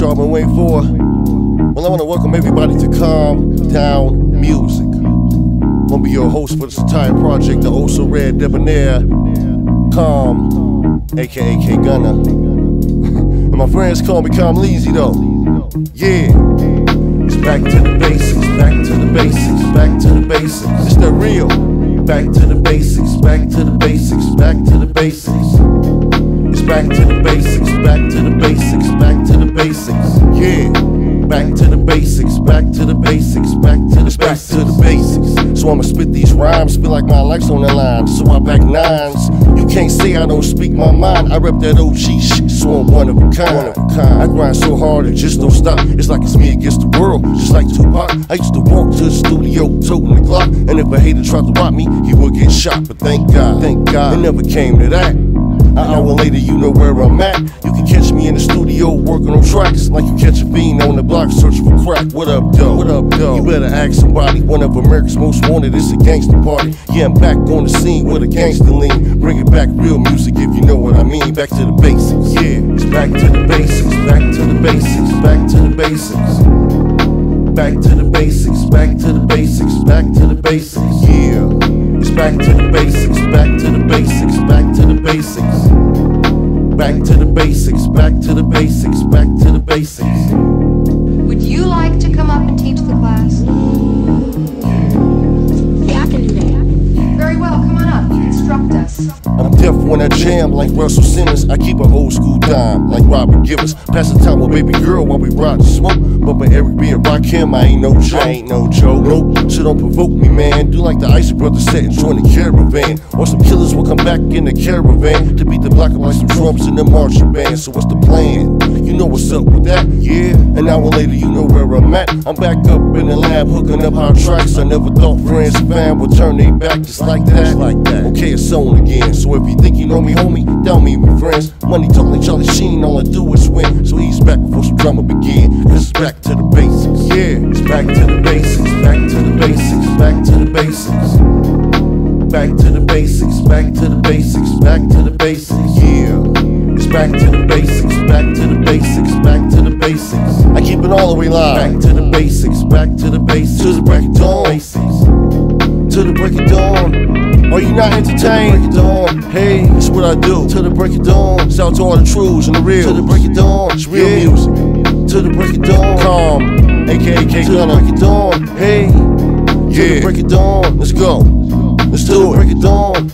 y'all been waiting for. Well, I want to welcome everybody to Calm Down Music. I'm gonna be your host for this entire project, the oh so rare debonair Calm, aka K Gunna. And my friends call me Calm Leezy though. Yeah, it's back to the basics, back to the basics, back to the basics. It's the real. Back to the basics, back to the basics, back to the basics. It's back to the basics, back to the basics, back to the basics. Yeah, back to the basics, back to the basics, back to the basics, to the basics. So I'ma spit these rhymes, feel like my life's on the line. So I back nines. You can't say I don't speak my mind. I rep that OG shit, so I'm one of a kind. I grind so hard it just don't stop. It's like it's me against the world, just like Tupac. I used to walk to the studio toting the Glock, and if a hater tried to rob me, he would get shot. But thank God, it never came to that. An hour later, you know where I'm at. You can catch me in the studio working on tracks, like you catch a fiend on the block searching for crack. What up, though? What up, though? You better ask somebody. One of America's most wanted. It's a gangster party. Yeah, I'm back on the scene with a gangster lean. Bring it back, real music, if you know what I mean. Back to the basics. Yeah, it's back to the basics. Back to the basics. Back to the basics. Back to the basics. Back to the basics. Back to the basics. Yeah, it's back to the basics. Back to the basics. Back to the basics. Back to the basics, back to the basics, back to the basics. Would you like to come up and teach the class? Yeah, I can do that. Very well, come on up, instruct us. I'm deaf when I jam like Russell Simmons. I keep an old school dime like Robert Givens. Pass the time with baby girl while we ride the smoke. But by Eric B and Rakim, I ain't no joke. Nope, so don't provoke me, man. Do like the Icy Brothers said and join the caravan. Or some killers will come back in the caravan to beat the block like some drums in the marching band. So what's the plan? You know what's up with that? Yeah, an hour later you know where I'm at. I'm back up in the lab hooking up hard tracks. I never thought friends and fam would turn their back just like that. Okay, it's on again. So if you think you know me, homie, don't mean we friends. Money talk like Charlie Sheen, all I do is win. So ease back before some drama begin. This is back to the basics. Yeah, it's back to the basics, back to the basics, back to the basics. Back to the basics, back to the basics, back to the basics. Yeah, it's back to the basics, back to the basics, back to the basics. I keep it all the way live. Back to the basics, back to the basics, to the break of dawn. To the break of dawn. Are you not entertained? To the break of dawn. Hey, that's what I do. To the break of dawn. Shout to all the truths and the real. To the break of dawn. It's real music. To the break of dawn. Calm, aka K Gunna. To the break of dawn. Hey, yeah. To the break of dawn. Let's go. Let's do it. Break it dawn.